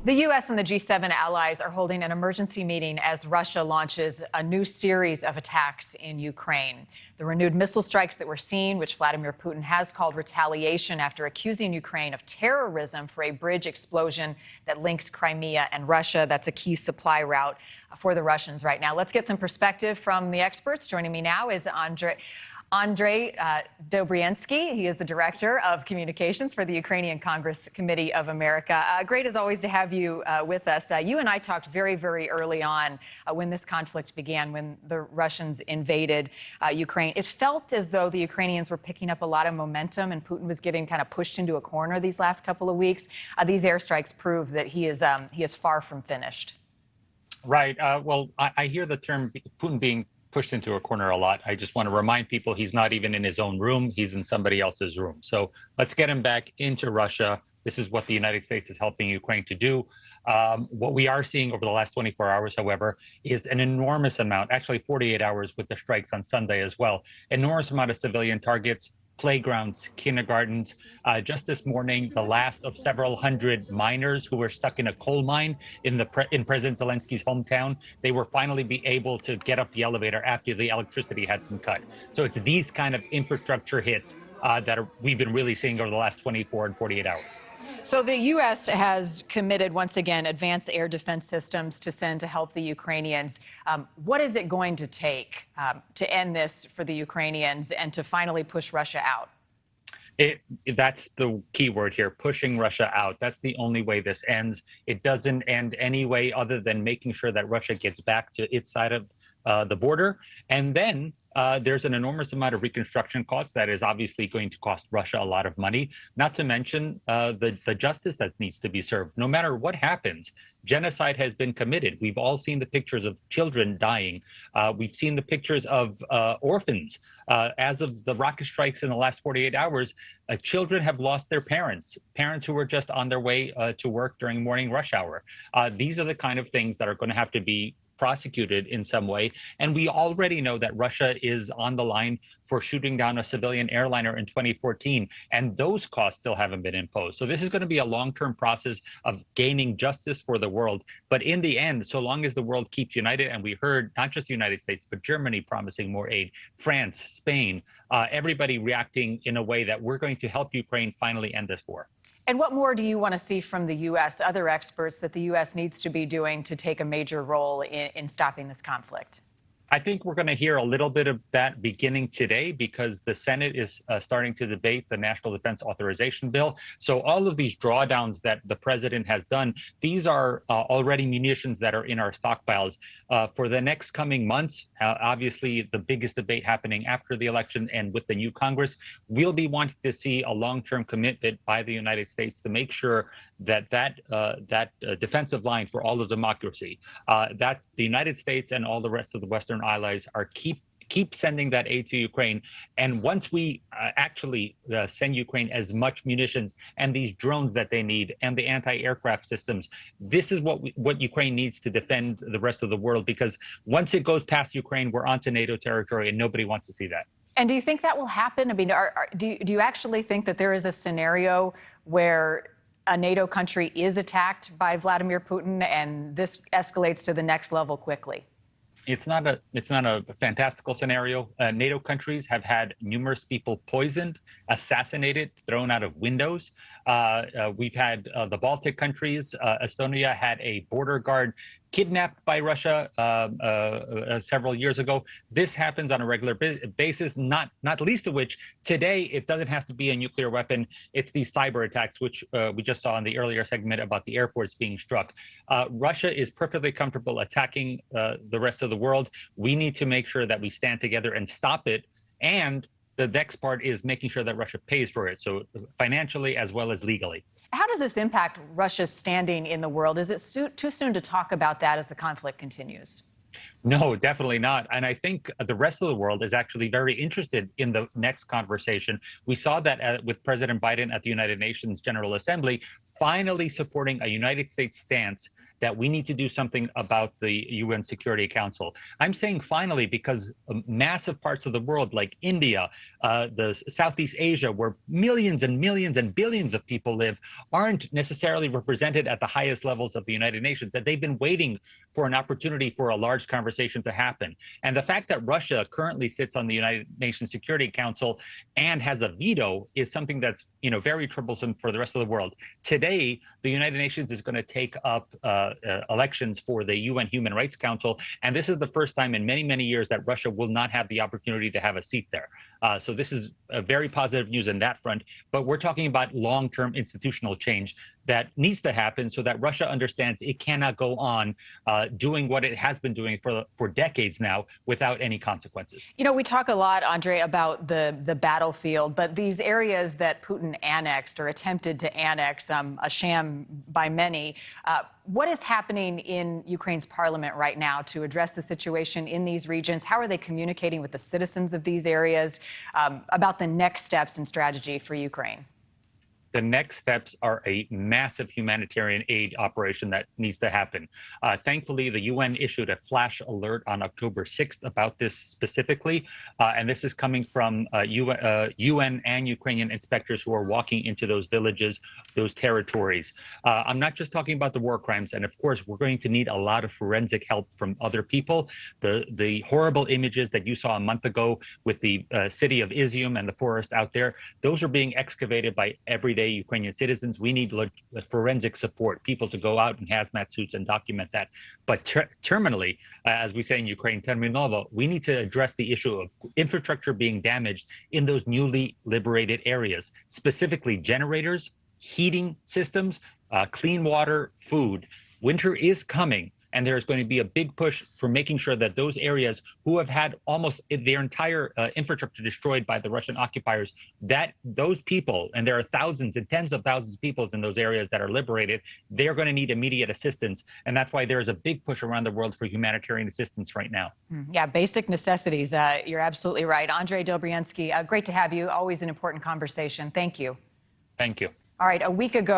The U.S. and the G7 allies are holding an emergency meeting as Russia launches a new series of attacks in Ukraine. The renewed missile strikes that we're seeing, which Vladimir Putin has called retaliation after accusing Ukraine of terrorism for a bridge explosion that links Crimea and Russia. That's a key supply route for the Russians right now. Let's get some perspective from the experts. Joining me now is Andrei Dobriansky. He is the Director of Communications for the Ukrainian Congress Committee of America. Great, as always, to have you with us. You and I talked very, very early on when this conflict began, when the Russians invaded Ukraine. It felt as though the Ukrainians were picking up a lot of momentum and Putin was getting kind of pushed into a corner these last couple of weeks. These airstrikes prove that he is far from finished. Right. Well, I hear the term Putin being pushed into a corner a lot. I just want to remind people he's not even in his own room. He's in somebody else's room. So let's get him back into Russia. This is what the United States is helping Ukraine to do. What we are seeing over the last 24 hours, however, is an enormous amount, actually 48 hours with the strikes on Sunday as well, enormous amount of civilian targets, playgrounds, kindergartens. Just this morning, the last of several hundred miners who were stuck in a coal mine in President Zelensky's hometown, they were finally be able to get up the elevator after the electricity had been cut. So it's these kind of infrastructure hits we've been really seeing over the last 24 and 48 hours. So the U.S. has committed, once again, advanced air defense systems to send to help the Ukrainians. What is it going to take to end this for the Ukrainians and to finally push Russia out? That's the key word here, pushing Russia out. That's the only way this ends. It doesn't end any way other than making sure that Russia gets back to its side of the border. And then there's an enormous amount of reconstruction costs that is obviously going to cost Russia a lot of money, not to mention the justice that needs to be served. No matter what happens, genocide has been committed. We've all seen the pictures of children dying. We've seen the pictures of orphans. As of the rocket strikes in the last 48 hours, children have lost their parents who were just on their way to work during morning rush hour. These are the kind of things that are going to have to be prosecuted in some way. And we already know that Russia is on the line for shooting down a civilian airliner in 2014, and those costs still haven't been imposed. So this is going to be a long-term process of gaining justice for the world. But in the end, so long as the world keeps united, and we heard not just the United States, but Germany promising more aid, France, Spain, everybody reacting in a way that we're going to help Ukraine finally end this war. And what more do you want to see from the U.S., other experts, that the U.S. needs to be doing to take a major role in stopping this conflict? I think we're going to hear a little bit of that beginning today because the Senate is starting to debate the National Defense Authorization Bill. So all of these drawdowns that the president has done, these are already munitions that are in our stockpiles. For the next coming months, obviously the biggest debate happening after the election and with the new Congress, we'll be wanting to see a long-term commitment by the United States to make sure that defensive line for all of democracy, that the United States and all the rest of the Western allies are keep sending that aid to Ukraine. And once we actually send Ukraine as much munitions and these drones that they need and the anti-aircraft systems, this is what Ukraine needs to defend the rest of the world, because once it goes past Ukraine, we're onto NATO territory and nobody wants to see that. And do you think that will happen? I mean, do you actually think that there is a scenario where a NATO country is attacked by Vladimir Putin and this escalates to the next level quickly? It's not a fantastical scenario. NATO countries have had numerous people poisoned, assassinated, thrown out of windows. We've had the Baltic countries. Estonia had a border guard kidnapped by Russia several years ago. This happens on a regular basis, not least of which today it doesn't have to be a nuclear weapon. It's these cyber attacks, which we just saw in the earlier segment about the airports being struck. Russia is perfectly comfortable attacking the rest of the world. We need to make sure that we stand together and stop it. And the next part is making sure that Russia pays for it, so financially as well as legally. How does this impact Russia's standing in the world? Is it too soon to talk about that as the conflict continues? No, definitely not. And I think the rest of the world is actually very interested in the next conversation. We saw that with President Biden at the United Nations General Assembly, finally supporting a United States stance that we need to do something about the UN Security Council. I'm saying finally because massive parts of the world, like India, the Southeast Asia, where millions and millions and billions of people live, aren't necessarily represented at the highest levels of the United Nations, that they've been waiting for an opportunity for a large conversation to happen. And the fact that Russia currently sits on the United Nations Security Council and has a veto is something that's very troublesome for the rest of the world. Today, the United Nations is going to take up elections for the UN Human Rights Council, and this is the first time in many, many years that Russia will not have the opportunity to have a seat there. So this is a very positive news on that front. But we're talking about long-term institutional change that needs to happen so that Russia understands it cannot go on doing what it has been doing for decades now without any consequences. We talk a lot, Andre, about the battlefield, but these areas that Putin annexed or attempted to annex, a sham by many, what is happening in Ukraine's parliament right now to address the situation in these regions? How are they communicating with the citizens of these areas about the next steps and strategy for Ukraine? The next steps are a massive humanitarian aid operation that needs to happen. Thankfully, the UN issued a flash alert on October 6th about this specifically, and this is coming from UN and Ukrainian inspectors who are walking into those villages, those territories. I'm not just talking about the war crimes, and of course, we're going to need a lot of forensic help from other people. The horrible images that you saw a month ago with the city of Izium and the forest out there, those are being excavated by everyday Ukrainian citizens. We need forensic support, people to go out in hazmat suits and document that. But terminally, as we say in Ukraine, terminovo, we need to address the issue of infrastructure being damaged in those newly liberated areas, specifically generators, heating systems, clean water, food. Winter is coming. And there's going to be a big push for making sure that those areas who have had almost their entire infrastructure destroyed by the Russian occupiers, that those people, and there are thousands and tens of thousands of people in those areas that are liberated, they're going to need immediate assistance. And that's why there is a big push around the world for humanitarian assistance right now. Yeah, basic necessities. You're absolutely right. Andre Dobriansky, great to have you. Always an important conversation. Thank you. Thank you. All right, a week ago,